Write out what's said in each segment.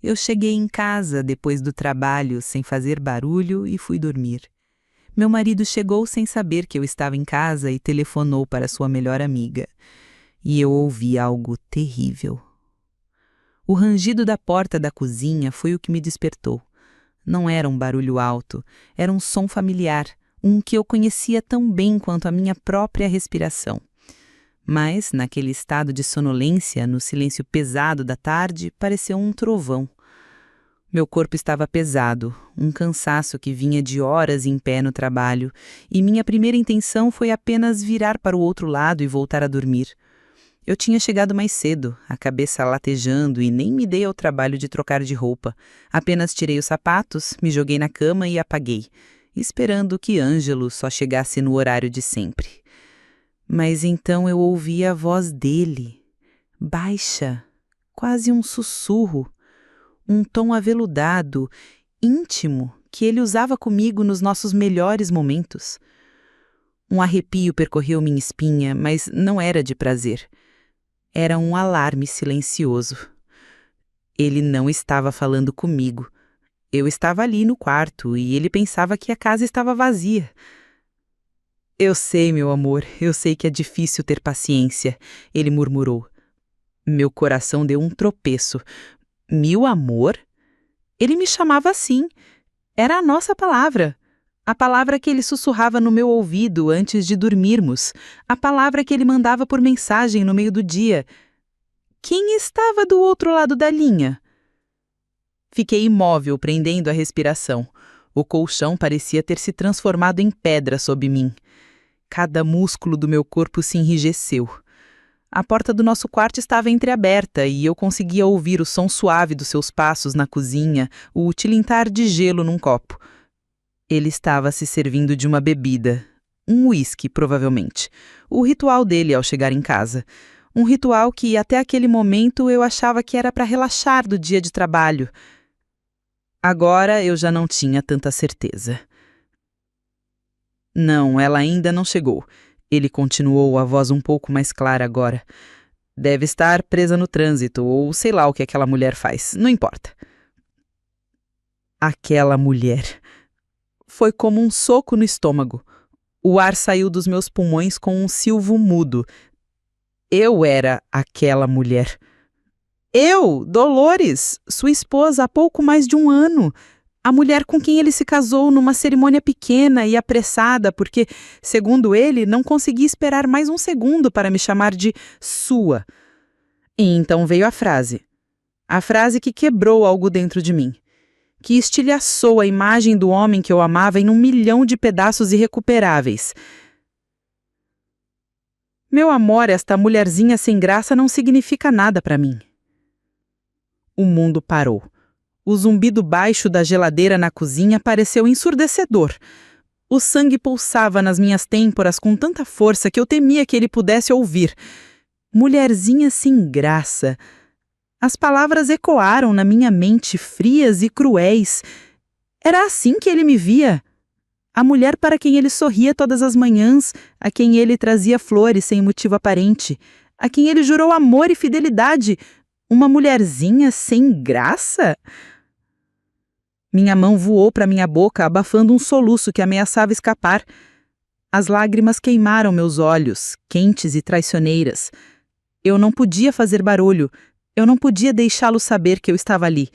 Eu cheguei em casa depois do trabalho sem fazer barulho e fui dormir. Meu marido chegou sem saber que eu estava em casa e telefonou para sua melhor amiga. E eu ouvi algo terrível. O rangido da porta da cozinha foi o que me despertou. Não era um barulho alto, era um som familiar, um que eu conhecia tão bem quanto a minha própria respiração. Mas, naquele estado de sonolência, no silêncio pesado da tarde, pareceu um trovão. Meu corpo estava pesado, um cansaço que vinha de horas em pé no trabalho, e minha primeira intenção foi apenas virar para o outro lado e voltar a dormir. Eu tinha chegado mais cedo, a cabeça latejando e nem me dei ao trabalho de trocar de roupa. Apenas tirei os sapatos, me joguei na cama e apaguei, esperando que Ângelo só chegasse no horário de sempre. Mas então eu ouvi a voz dele, baixa, quase um sussurro, um tom aveludado, íntimo, que ele usava comigo nos nossos melhores momentos. Um arrepio percorreu minha espinha, mas não era de prazer. Era um alarme silencioso. Ele não estava falando comigo. Eu estava ali no quarto e ele pensava que a casa estava vazia. Eu sei, meu amor, eu sei que é difícil ter paciência, ele murmurou. Meu coração deu um tropeço. Meu amor? Ele me chamava assim. Era a nossa palavra. A palavra que ele sussurrava no meu ouvido antes de dormirmos. A palavra que ele mandava por mensagem no meio do dia. Quem estava do outro lado da linha? Fiquei imóvel, prendendo a respiração. O colchão parecia ter se transformado em pedra sob mim. Cada músculo do meu corpo se enrijeceu. A porta do nosso quarto estava entreaberta e eu conseguia ouvir o som suave dos seus passos na cozinha, o tilintar de gelo num copo. Ele estava se servindo de uma bebida. Um uísque, provavelmente. O ritual dele ao chegar em casa. Um ritual que, até aquele momento, eu achava que era para relaxar do dia de trabalho. Agora eu já não tinha tanta certeza. Não, ela ainda não chegou. Ele continuou, a voz um pouco mais clara agora. Deve estar presa no trânsito, ou sei lá o que aquela mulher faz. Não importa. Aquela mulher. Foi como um soco no estômago. O ar saiu dos meus pulmões com um silvo mudo. Eu era aquela mulher. Eu, Dolores, sua esposa há pouco mais de um ano. A mulher com quem ele se casou numa cerimônia pequena e apressada porque, segundo ele, não conseguia esperar mais um segundo para me chamar de sua. E então veio a frase. A frase que quebrou algo dentro de mim. Que estilhaçou a imagem do homem que eu amava em 1.000.000 de pedaços irrecuperáveis. Meu amor, esta mulherzinha sem graça não significa nada para mim. O mundo parou. O zumbido baixo da geladeira na cozinha pareceu ensurdecedor. O sangue pulsava nas minhas têmporas com tanta força que eu temia que ele pudesse ouvir. Mulherzinha sem graça. As palavras ecoaram na minha mente, frias e cruéis. Era assim que ele me via. A mulher para quem ele sorria todas as manhãs, a quem ele trazia flores sem motivo aparente, a quem ele jurou amor e fidelidade. Uma mulherzinha sem graça? Minha mão voou para minha boca, abafando um soluço que ameaçava escapar. As lágrimas queimaram meus olhos, quentes e traiçoeiras. Eu não podia fazer barulho. Eu não podia deixá-lo saber que eu estava ali.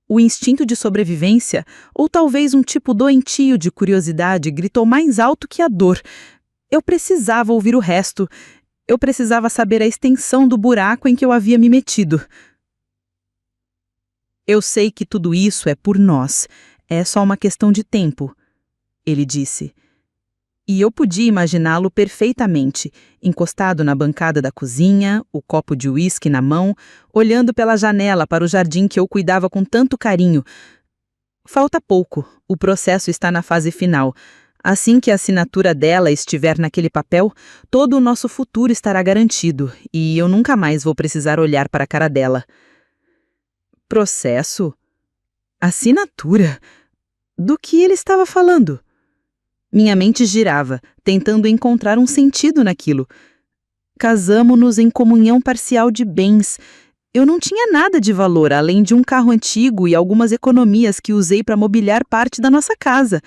O instinto de sobrevivência, ou talvez um tipo doentio de curiosidade, gritou mais alto que a dor. Eu precisava ouvir o resto. Eu precisava saber a extensão do buraco em que eu havia me metido. Eu sei que tudo isso é por nós. É só uma questão de tempo, ele disse. E eu podia imaginá-lo perfeitamente, encostado na bancada da cozinha, o copo de uísque na mão, olhando pela janela para o jardim que eu cuidava com tanto carinho. Falta pouco, o processo está na fase final. Assim que a assinatura dela estiver naquele papel, todo o nosso futuro estará garantido, e eu nunca mais vou precisar olhar para a cara dela. Processo? Assinatura? Do que ele estava falando? Minha mente girava, tentando encontrar um sentido naquilo. Casamo-nos em comunhão parcial de bens. Eu não tinha nada de valor, além de um carro antigo e algumas economias que usei para mobiliar parte da nossa casa.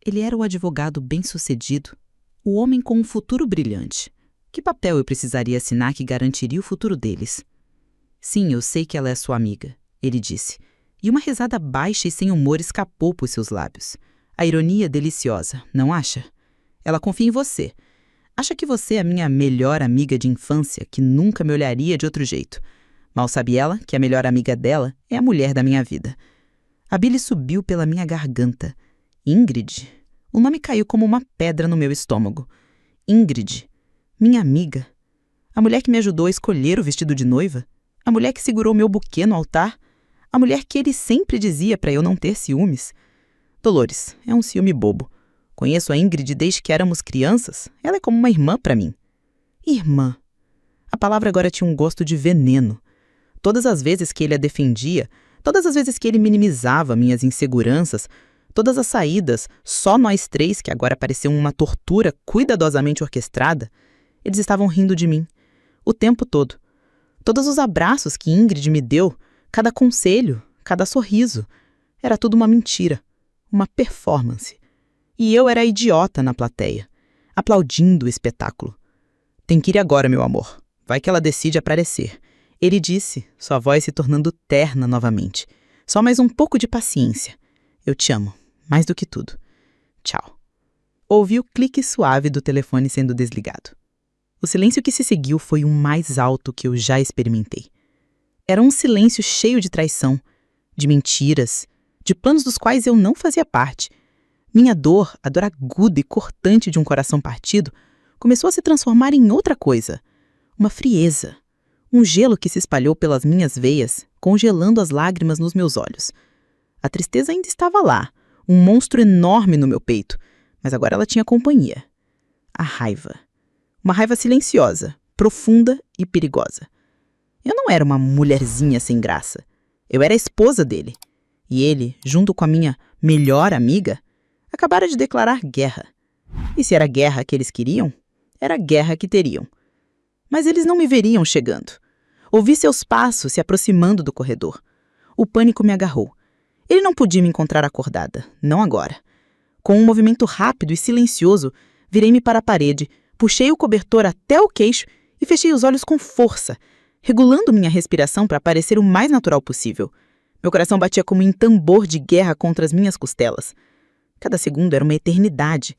Ele era o advogado bem-sucedido, o homem com um futuro brilhante. Que papel eu precisaria assinar que garantiria o futuro deles? Sim, eu sei que ela é sua amiga, ele disse, e uma risada baixa e sem humor escapou por seus lábios. A ironia deliciosa, não acha? Ela confia em você. Acha que você é a minha melhor amiga de infância, que nunca me olharia de outro jeito. Mal sabe ela que a melhor amiga dela é a mulher da minha vida. A bile subiu pela minha garganta. Ingrid? O nome caiu como uma pedra no meu estômago. Ingrid, minha amiga. A mulher que me ajudou a escolher o vestido de noiva. A mulher que segurou meu buquê no altar. A mulher que ele sempre dizia para eu não ter ciúmes. Dolores, é um ciúme bobo. Conheço a Ingrid desde que éramos crianças. Ela é como uma irmã para mim. Irmã. A palavra agora tinha um gosto de veneno. Todas as vezes que ele a defendia, todas as vezes que ele minimizava minhas inseguranças, todas as saídas, só nós três, que agora pareciam uma tortura cuidadosamente orquestrada, eles estavam rindo de mim. O tempo todo. Todos os abraços que Ingrid me deu, cada conselho, cada sorriso, era tudo uma mentira, uma performance. E eu era a idiota na plateia, aplaudindo o espetáculo. Tem que ir agora, meu amor. Vai que ela decide aparecer. Ele disse, sua voz se tornando terna novamente. Só mais um pouco de paciência. Eu te amo, mais do que tudo. Tchau. Ouvi o clique suave do telefone sendo desligado. O silêncio que se seguiu foi o mais alto que eu já experimentei. Era um silêncio cheio de traição, de mentiras, de planos dos quais eu não fazia parte. Minha dor, a dor aguda e cortante de um coração partido, começou a se transformar em outra coisa. Uma frieza. Um gelo que se espalhou pelas minhas veias, congelando as lágrimas nos meus olhos. A tristeza ainda estava lá, um monstro enorme no meu peito, mas agora ela tinha companhia. A raiva. Uma raiva silenciosa, profunda e perigosa. Eu não era uma mulherzinha sem graça. Eu era a esposa dele. E ele, junto com a minha melhor amiga, acabara de declarar guerra. E se era a guerra que eles queriam, era a guerra que teriam. Mas eles não me veriam chegando. Ouvi seus passos se aproximando do corredor. O pânico me agarrou. Ele não podia me encontrar acordada, não agora. Com um movimento rápido e silencioso, virei-me para a parede, puxei o cobertor até o queixo e fechei os olhos com força, regulando minha respiração para parecer o mais natural possível. Meu coração batia como em tambor de guerra contra as minhas costelas. Cada segundo era uma eternidade.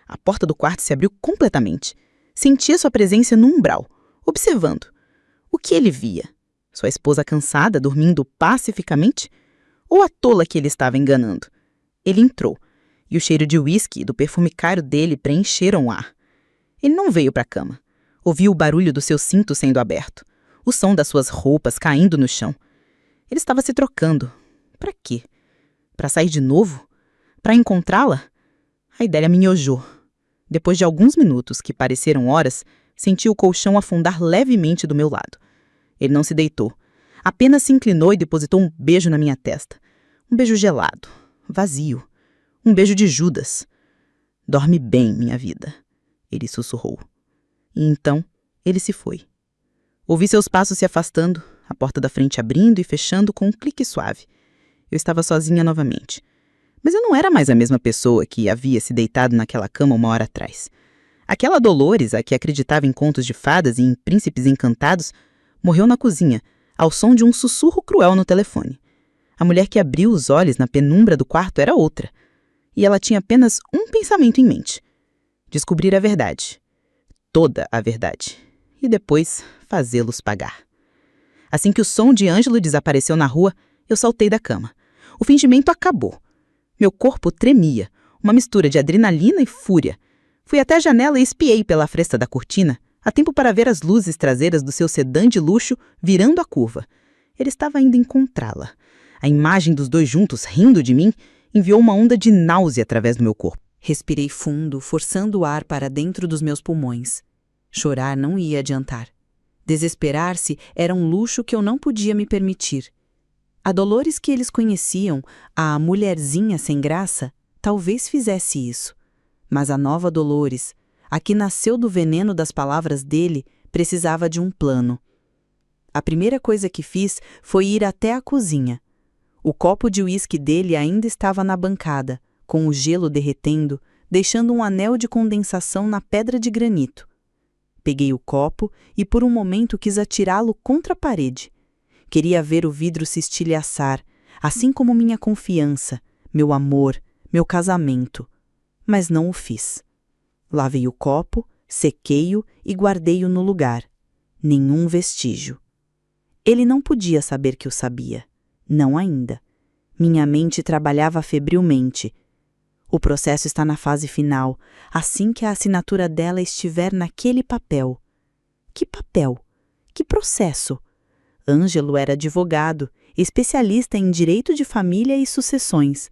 A porta do quarto se abriu completamente. Sentia sua presença no umbral, observando. O que ele via? Sua esposa cansada, dormindo pacificamente? Ou a tola que ele estava enganando? Ele entrou, e o cheiro de uísque e do perfume caro dele preencheram o ar. Ele não veio para a cama. Ouviu o barulho do seu cinto sendo aberto, o som das suas roupas caindo no chão. Ele estava se trocando. Para quê? Para sair de novo? Para encontrá-la? A ideia me enojou. Depois de alguns minutos, que pareceram horas, senti o colchão afundar levemente do meu lado. Ele não se deitou. Apenas se inclinou e depositou um beijo na minha testa. Um beijo gelado, vazio. Um beijo de Judas. Dorme bem, minha vida, ele sussurrou. E então, ele se foi. Ouvi seus passos se afastando, a porta da frente abrindo e fechando com um clique suave. Eu estava sozinha novamente. Mas eu não era mais a mesma pessoa que havia se deitado naquela cama uma hora atrás. Aquela Dolores, a que acreditava em contos de fadas e em príncipes encantados, morreu na cozinha, ao som de um sussurro cruel no telefone. A mulher que abriu os olhos na penumbra do quarto era outra. E ela tinha apenas um pensamento em mente. Descobrir a verdade. Toda a verdade. E depois fazê-los pagar. Assim que o som de Ângelo desapareceu na rua, eu saltei da cama. O fingimento acabou. Meu corpo tremia, uma mistura de adrenalina e fúria. Fui até a janela e espiei pela fresta da cortina, a tempo para ver as luzes traseiras do seu sedã de luxo virando a curva. Ele estava indo encontrá-la. A imagem dos dois juntos, rindo de mim, enviou uma onda de náusea através do meu corpo. Respirei fundo, forçando o ar para dentro dos meus pulmões. Chorar não ia adiantar. Desesperar-se era um luxo que eu não podia me permitir. A Dolores que eles conheciam, a mulherzinha sem graça, talvez fizesse isso. Mas a nova Dolores, a que nasceu do veneno das palavras dele, precisava de um plano. A primeira coisa que fiz foi ir até a cozinha. O copo de uísque dele ainda estava na bancada, com o gelo derretendo, deixando um anel de condensação na pedra de granito. Peguei o copo e por um momento quis atirá-lo contra a parede. Queria ver o vidro se estilhaçar, assim como minha confiança, meu amor, meu casamento. Mas não o fiz. Lavei o copo, sequei-o e guardei-o no lugar. Nenhum vestígio. Ele não podia saber que eu sabia. Não ainda. Minha mente trabalhava febrilmente. O processo está na fase final, assim que a assinatura dela estiver naquele papel. Que papel? Que processo? Ângelo era advogado, especialista em direito de família e sucessões.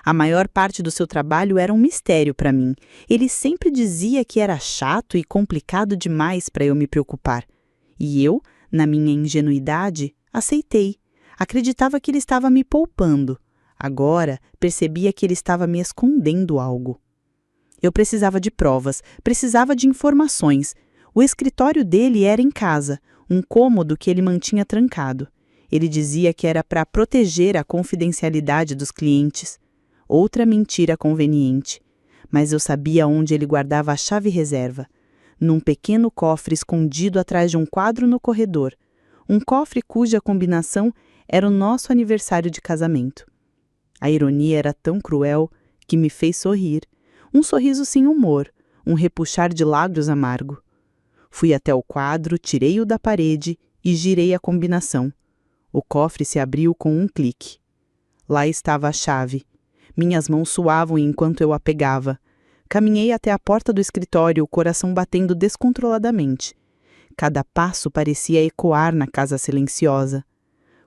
A maior parte do seu trabalho era um mistério para mim. Ele sempre dizia que era chato e complicado demais para eu me preocupar. E eu, na minha ingenuidade, aceitei. Acreditava que ele estava me poupando. Agora, percebia que ele estava me escondendo algo. Eu precisava de provas, precisava de informações. O escritório dele era em casa, um cômodo que ele mantinha trancado. Ele dizia que era para proteger a confidencialidade dos clientes. Outra mentira conveniente. Mas eu sabia onde ele guardava a chave reserva. Num pequeno cofre escondido atrás de um quadro no corredor. Um cofre cuja combinação era o nosso aniversário de casamento. A ironia era tão cruel que me fez sorrir. Um sorriso sem humor, um repuxar de lábios amargo. Fui até o quadro, tirei-o da parede e girei a combinação. O cofre se abriu com um clique. Lá estava a chave. Minhas mãos suavam enquanto eu a pegava. Caminhei até a porta do escritório, o coração batendo descontroladamente. Cada passo parecia ecoar na casa silenciosa.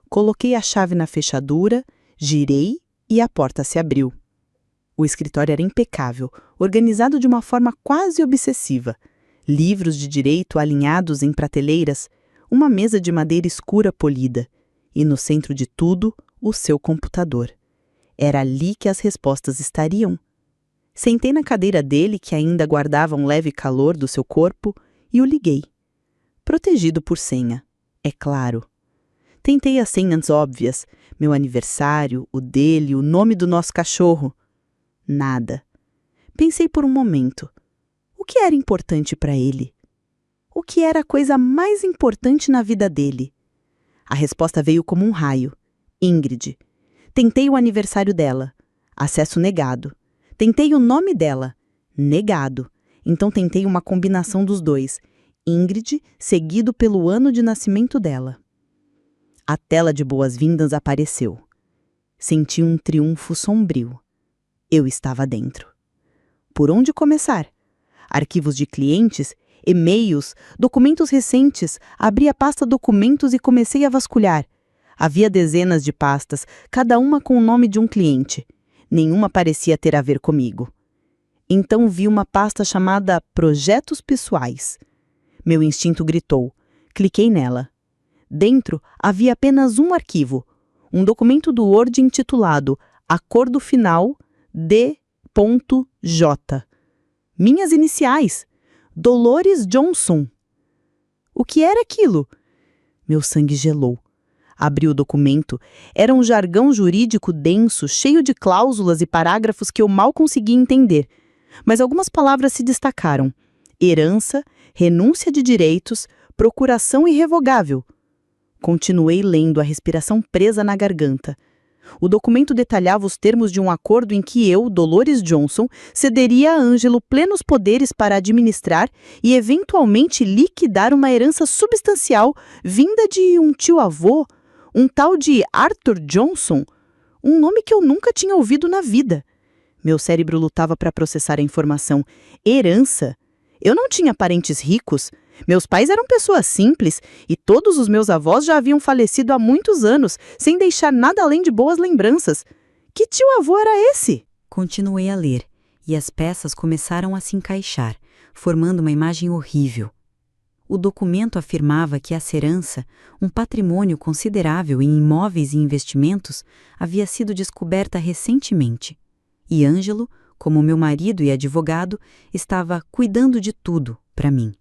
Coloquei a chave na fechadura, girei e a porta se abriu. O escritório era impecável, organizado de uma forma quase obsessiva. Livros de direito alinhados em prateleiras, uma mesa de madeira escura polida. E no centro de tudo, o seu computador. Era ali que as respostas estariam. Sentei na cadeira dele, que ainda guardava um leve calor do seu corpo, e o liguei. Protegido por senha, é claro. Tentei as senhas óbvias, meu aniversário, o dele, o nome do nosso cachorro. Nada. Pensei por um momento. O que era importante para ele? O que era a coisa mais importante na vida dele? A resposta veio como um raio. Ingrid. Tentei o aniversário dela. Acesso negado. Tentei o nome dela. Negado. Então tentei uma combinação dos dois. Ingrid, seguido pelo ano de nascimento dela. A tela de boas-vindas apareceu. Senti um triunfo sombrio. Eu estava dentro. Por onde começar? Arquivos de clientes, e-mails, documentos recentes. Abri a pasta documentos e comecei a vasculhar. Havia dezenas de pastas, cada uma com o nome de um cliente. Nenhuma parecia ter a ver comigo. Então vi uma pasta chamada Projetos Pessoais. Meu instinto gritou. Cliquei nela. Dentro havia apenas um arquivo, um documento do Word intitulado Acordo Final D.J. Minhas iniciais. Dolores Johnson. O que era aquilo? Meu sangue gelou. Abri o documento. Era um jargão jurídico denso, cheio de cláusulas e parágrafos que eu mal conseguia entender. Mas algumas palavras se destacaram. Herança, renúncia de direitos, procuração irrevogável. Continuei lendo, a respiração presa na garganta. O documento detalhava os termos de um acordo em que eu, Dolores Johnson, cederia a Ângelo plenos poderes para administrar e, eventualmente, liquidar uma herança substancial vinda de um tio-avô, um tal de Arthur Johnson, um nome que eu nunca tinha ouvido na vida. Meu cérebro lutava para processar a informação. Herança? Eu não tinha parentes ricos. Meus pais eram pessoas simples e todos os meus avós já haviam falecido há muitos anos, sem deixar nada além de boas lembranças. Que tio-avô era esse? Continuei a ler, e as peças começaram a se encaixar, formando uma imagem horrível. O documento afirmava que essa herança, um patrimônio considerável em imóveis e investimentos, havia sido descoberta recentemente. E Ângelo, como meu marido e advogado, estava cuidando de tudo para mim.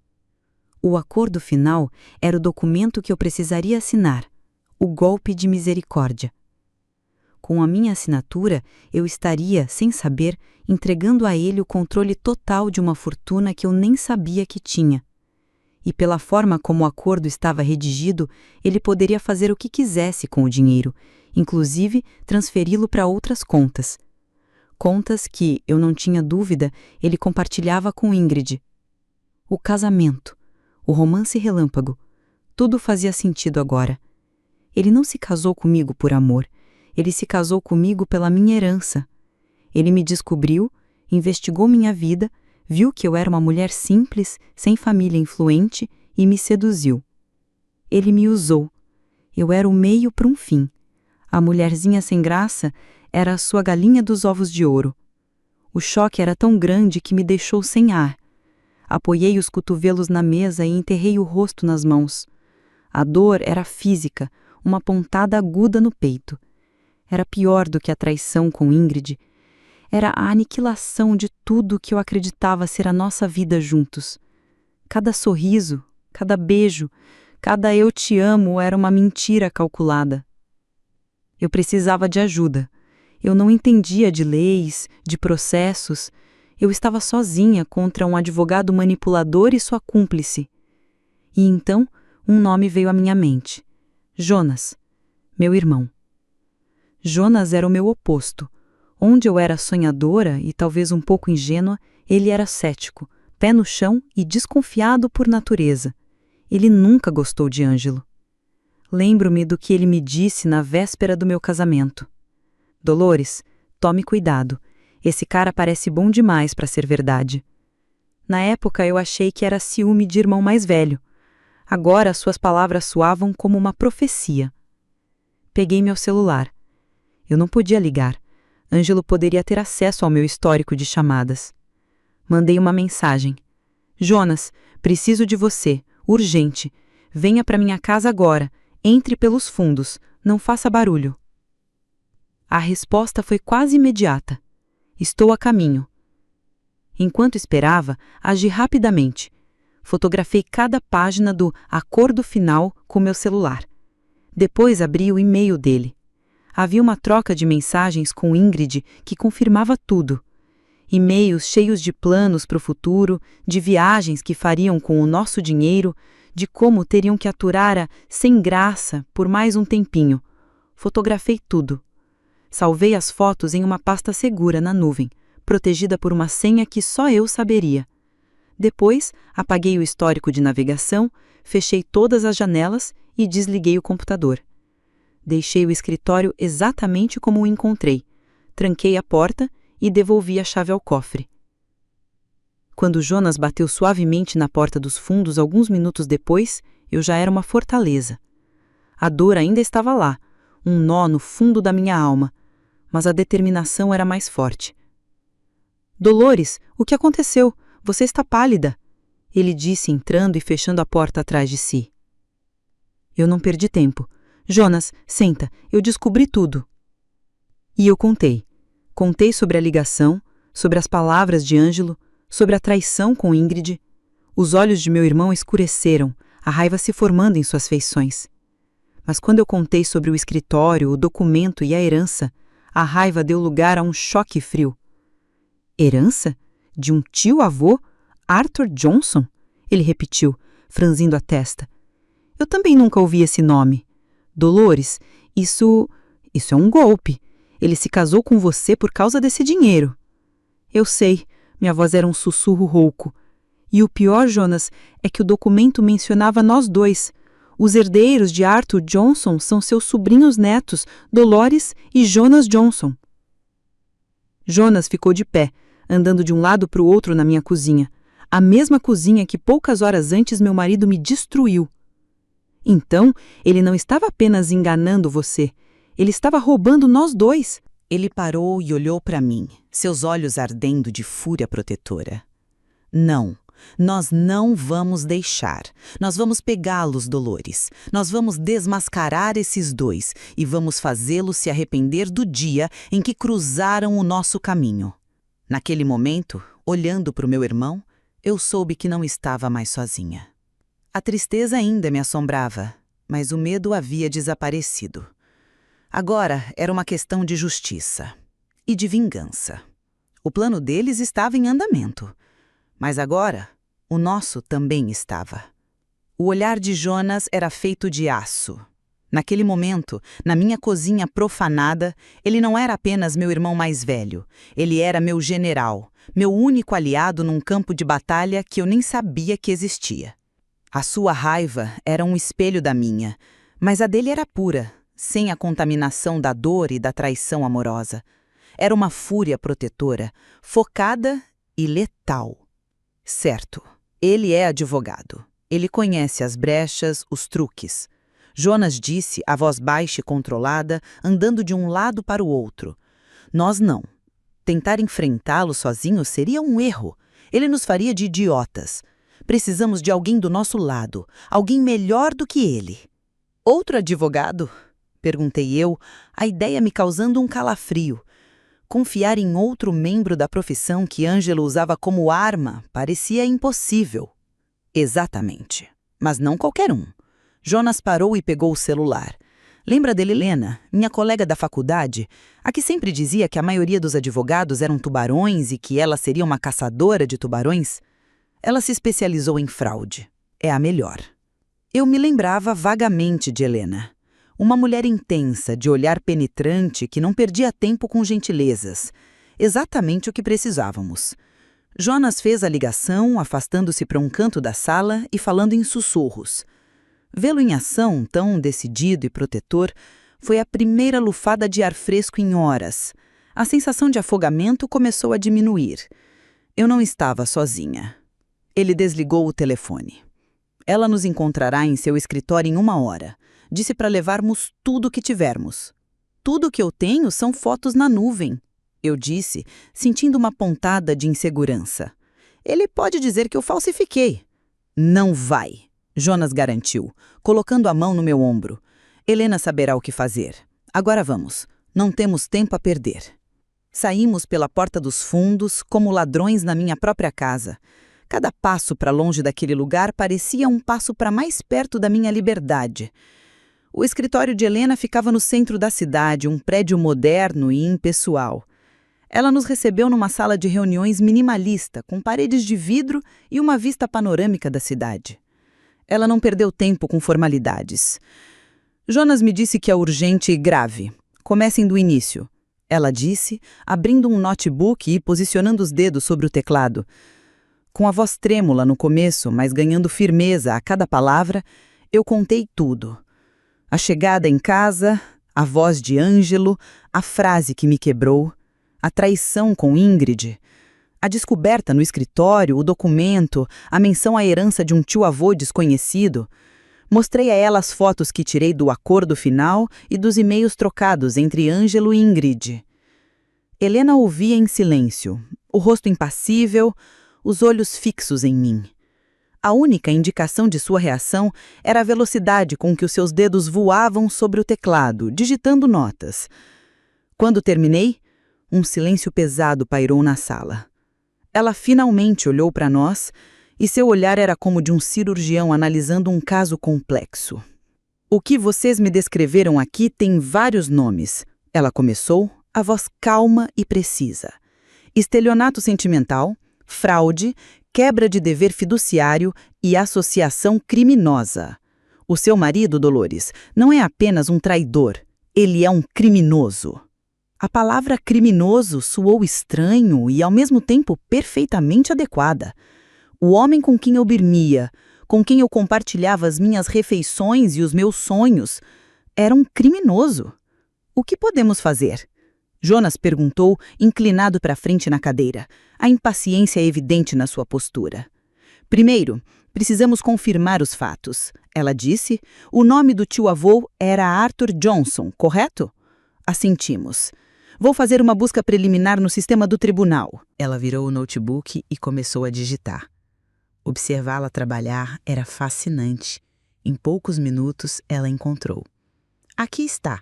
O acordo final era o documento que eu precisaria assinar, o golpe de misericórdia. Com a minha assinatura, eu estaria, sem saber, entregando a ele o controle total de uma fortuna que eu nem sabia que tinha. E pela forma como o acordo estava redigido, ele poderia fazer o que quisesse com o dinheiro, inclusive transferi-lo para outras contas. Contas que, eu não tinha dúvida, ele compartilhava com Ingrid. O casamento, o romance relâmpago, tudo fazia sentido agora. Ele não se casou comigo por amor, ele se casou comigo pela minha herança. Ele me descobriu, investigou minha vida, viu que eu era uma mulher simples, sem família influente e me seduziu. Ele me usou. Eu era o meio para um fim. A mulherzinha sem graça era a sua galinha dos ovos de ouro. O choque era tão grande que me deixou sem ar. Apoiei os cotovelos na mesa e enterrei o rosto nas mãos. A dor era física, uma pontada aguda no peito. Era pior do que a traição com Ingrid. Era a aniquilação de tudo que eu acreditava ser a nossa vida juntos. Cada sorriso, cada beijo, cada eu te amo era uma mentira calculada. Eu precisava de ajuda. Eu não entendia de leis, de processos. Eu estava sozinha contra um advogado manipulador e sua cúmplice. E então, um nome veio à minha mente. Jonas, meu irmão. Jonas era o meu oposto. Onde eu era sonhadora e talvez um pouco ingênua, ele era cético, pé no chão e desconfiado por natureza. Ele nunca gostou de Ângelo. Lembro-me do que ele me disse na véspera do meu casamento. Dolores, tome cuidado. Esse cara parece bom demais para ser verdade. Na época eu achei que era ciúme de irmão mais velho. Agora suas palavras soavam como uma profecia. Peguei meu celular. Eu não podia ligar. Ângelo poderia ter acesso ao meu histórico de chamadas. Mandei uma mensagem. Jonas, preciso de você, urgente. Venha para minha casa agora. Entre pelos fundos. Não faça barulho. A resposta foi quase imediata. Estou a caminho. Enquanto esperava, agi rapidamente. Fotografei cada página do acordo final com meu celular. Depois abri o e-mail dele. Havia uma troca de mensagens com Ingrid que confirmava tudo. E-mails cheios de planos para o futuro, de viagens que fariam com o nosso dinheiro, de como teriam que aturar a sem graça por mais um tempinho. Fotografei tudo. Salvei as fotos em uma pasta segura na nuvem, protegida por uma senha que só eu saberia. Depois, apaguei o histórico de navegação, fechei todas as janelas e desliguei o computador. Deixei o escritório exatamente como o encontrei. Tranquei a porta e devolvi a chave ao cofre. Quando Jonas bateu suavemente na porta dos fundos alguns minutos depois, eu já era uma fortaleza. A dor ainda estava lá, um nó no fundo da minha alma, mas a determinação era mais forte. Dolores, o que aconteceu? Você está pálida, ele disse entrando e fechando a porta atrás de si. Eu não perdi tempo. Jonas, senta, eu descobri tudo. E eu contei. Contei sobre a ligação, sobre as palavras de Ângelo, sobre a traição com Ingrid. Os olhos de meu irmão escureceram, a raiva se formando em suas feições. Mas quando eu contei sobre o escritório, o documento e a herança, a raiva deu lugar a um choque frio. Herança? De um tio-avô? Arthur Johnson? Ele repetiu, franzindo a testa. Eu também nunca ouvi esse nome. Dolores, isso é um golpe. Ele se casou com você por causa desse dinheiro. Eu sei, minha voz era um sussurro rouco. E o pior, Jonas, é que o documento mencionava nós dois. Os herdeiros de Arthur Johnson são seus sobrinhos netos, Dolores e Jonas Johnson. Jonas ficou de pé, andando de um lado para o outro na minha cozinha. A mesma cozinha que poucas horas antes meu marido me destruiu. Então, ele não estava apenas enganando você. Ele estava roubando nós dois. Ele parou e olhou para mim, seus olhos ardendo de fúria protetora. Não, nós não vamos deixar. Nós vamos pegá-los, Dolores. Nós vamos desmascarar esses dois e vamos fazê-los se arrepender do dia em que cruzaram o nosso caminho. Naquele momento, olhando para o meu irmão, eu soube que não estava mais sozinha. A tristeza ainda me assombrava, mas o medo havia desaparecido. Agora era uma questão de justiça e de vingança. O plano deles estava em andamento, mas agora o nosso também estava. O olhar de Jonas era feito de aço. Naquele momento, na minha cozinha profanada, ele não era apenas meu irmão mais velho, ele era meu general, meu único aliado num campo de batalha que eu nem sabia que existia. A sua raiva era um espelho da minha, mas a dele era pura, sem a contaminação da dor e da traição amorosa. Era uma fúria protetora, focada e letal. Certo, ele é advogado. Ele conhece as brechas, os truques. Jonas disse, a voz baixa e controlada, andando de um lado para o outro. Nós não. Tentar enfrentá-lo sozinho seria um erro. Ele nos faria de idiotas. Precisamos de alguém do nosso lado, alguém melhor do que ele. Outro advogado? Perguntei eu, a ideia me causando um calafrio. Confiar em outro membro da profissão que Ângelo usava como arma parecia impossível. Exatamente. Mas não qualquer um. Jonas parou e pegou o celular. Lembra dele, Helena, minha colega da faculdade, a que sempre dizia que a maioria dos advogados eram tubarões e que ela seria uma caçadora de tubarões? Ela se especializou em fraude. É a melhor. Eu me lembrava vagamente de Helena. Uma mulher intensa, de olhar penetrante, que não perdia tempo com gentilezas. Exatamente o que precisávamos. Jonas fez a ligação, afastando-se para um canto da sala e falando em sussurros. Vê-lo em ação, tão decidido e protetor, foi a primeira lufada de ar fresco em horas. A sensação de afogamento começou a diminuir. Eu não estava sozinha. Ele desligou o telefone. Ela nos encontrará em seu escritório em 1 hora. Disse para levarmos tudo o que tivermos. Tudo que eu tenho são fotos na nuvem, eu disse, sentindo uma pontada de insegurança. Ele pode dizer que eu falsifiquei. Não vai, Jonas garantiu, colocando a mão no meu ombro. Helena saberá o que fazer. Agora vamos. Não temos tempo a perder. Saímos pela porta dos fundos, como ladrões na minha própria casa. Cada passo para longe daquele lugar parecia um passo para mais perto da minha liberdade. O escritório de Helena ficava no centro da cidade, um prédio moderno e impessoal. Ela nos recebeu numa sala de reuniões minimalista, com paredes de vidro e uma vista panorâmica da cidade. Ela não perdeu tempo com formalidades. Jonas me disse que é urgente e grave. Comecem do início. Ela disse, abrindo um notebook e posicionando os dedos sobre o teclado. Com a voz trêmula no começo, mas ganhando firmeza a cada palavra, eu contei tudo. A chegada em casa, a voz de Ângelo, a frase que me quebrou, a traição com Ingrid, a descoberta no escritório, o documento, a menção à herança de um tio-avô desconhecido. Mostrei a ela as fotos que tirei do acordo final e dos e-mails trocados entre Ângelo e Ingrid. Helena ouvia em silêncio, o rosto impassível, os olhos fixos em mim. A única indicação de sua reação era a velocidade com que os seus dedos voavam sobre o teclado, digitando notas. Quando terminei, um silêncio pesado pairou na sala. Ela finalmente olhou para nós e seu olhar era como de um cirurgião analisando um caso complexo. O que vocês me descreveram aqui tem vários nomes. Ela começou, a voz calma e precisa. Estelionato sentimental, fraude, quebra de dever fiduciário e associação criminosa. O seu marido, Dolores, não é apenas um traidor, ele é um criminoso. A palavra criminoso soou estranho e, ao mesmo tempo, perfeitamente adequada. O homem com quem eu dormia, com quem eu compartilhava as minhas refeições e os meus sonhos, era um criminoso. O que podemos fazer? Jonas perguntou, inclinado para frente na cadeira, a impaciência evidente na sua postura. Primeiro, precisamos confirmar os fatos. Ela disse, o nome do tio-avô era Arthur Johnson, correto? Assentimos. Vou fazer uma busca preliminar no sistema do tribunal. Ela virou o notebook e começou a digitar. Observá-la trabalhar era fascinante. Em poucos minutos, ela encontrou. Aqui está.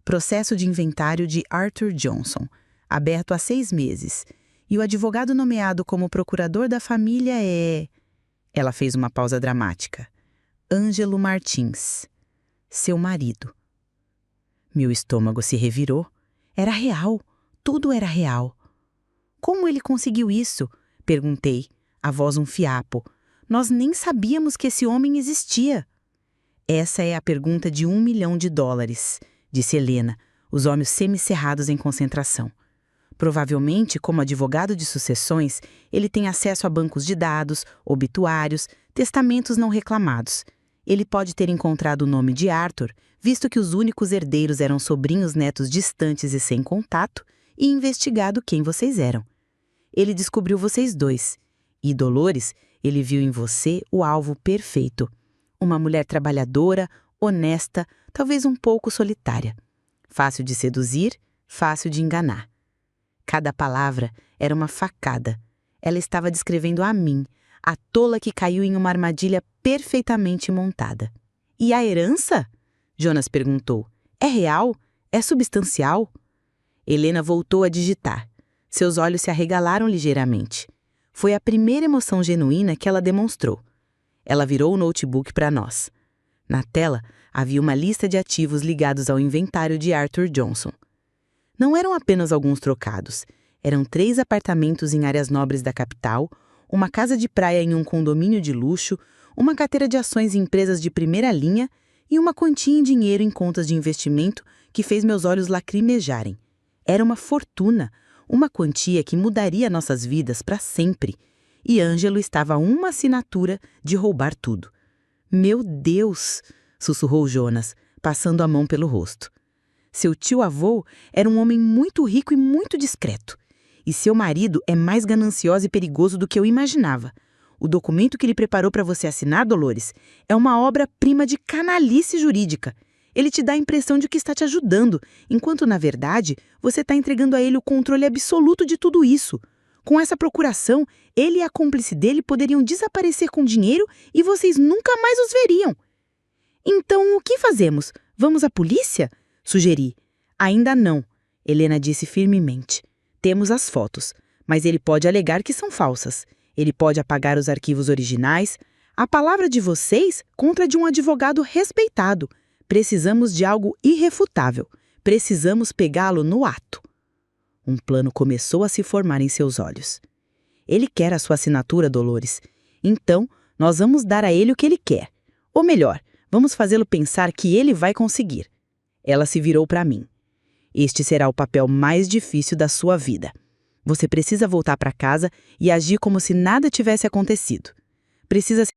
Processo de inventário de Arthur Johnson, aberto há 6 meses. E o advogado nomeado como procurador da família é... Ela fez uma pausa dramática. Ângelo Martins, seu marido. Meu estômago se revirou. Era real, tudo era real. Como ele conseguiu isso? Perguntei, a voz um fiapo. Nós nem sabíamos que esse homem existia. Essa é a pergunta de $1 milhão, disse Helena, os olhos semicerrados em concentração. Provavelmente, como advogado de sucessões, ele tem acesso a bancos de dados, obituários, testamentos não reclamados. Ele pode ter encontrado o nome de Arthur, visto que os únicos herdeiros eram sobrinhos netos distantes e sem contato, e investigado quem vocês eram. Ele descobriu vocês dois. E Dolores, ele viu em você o alvo perfeito. Uma mulher trabalhadora, honesta, talvez um pouco solitária. Fácil de seduzir, fácil de enganar. Cada palavra era uma facada. Ela estava descrevendo a mim, a tola que caiu em uma armadilha perfeitamente montada. E a herança? Jonas perguntou. É real? É substancial? Helena voltou a digitar. Seus olhos se arregalaram ligeiramente. Foi a primeira emoção genuína que ela demonstrou. Ela virou o notebook para nós. Na tela, havia uma lista de ativos ligados ao inventário de Arthur Johnson. Não eram apenas alguns trocados. Eram 3 apartamentos em áreas nobres da capital, uma casa de praia em um condomínio de luxo, uma carteira de ações em empresas de primeira linha e uma quantia em dinheiro em contas de investimento que fez meus olhos lacrimejarem. Era uma fortuna, uma quantia que mudaria nossas vidas para sempre. E Ângelo estava a uma assinatura de roubar tudo. Meu Deus! Sussurrou Jonas, passando a mão pelo rosto. Seu tio-avô era um homem muito rico e muito discreto. E seu marido é mais ganancioso e perigoso do que eu imaginava. O documento que ele preparou para você assinar, Dolores, é uma obra-prima de canalice jurídica. Ele te dá a impressão de que está te ajudando, enquanto, na verdade, você está entregando a ele o controle absoluto de tudo isso. Com essa procuração, ele e a cúmplice dele poderiam desaparecer com dinheiro e vocês nunca mais os veriam. Então, o que fazemos? Vamos à polícia? Sugeri. Ainda não, Helena disse firmemente. Temos as fotos, mas ele pode alegar que são falsas. Ele pode apagar os arquivos originais. A palavra de vocês contra a de um advogado respeitado. Precisamos de algo irrefutável. Precisamos pegá-lo no ato. Um plano começou a se formar em seus olhos. Ele quer a sua assinatura, Dolores. Então, nós vamos dar a ele o que ele quer. Ou melhor, vamos fazê-lo pensar que ele vai conseguir. Ela se virou para mim. Este será o papel mais difícil da sua vida. Você precisa voltar para casa e agir como se nada tivesse acontecido. Precisa se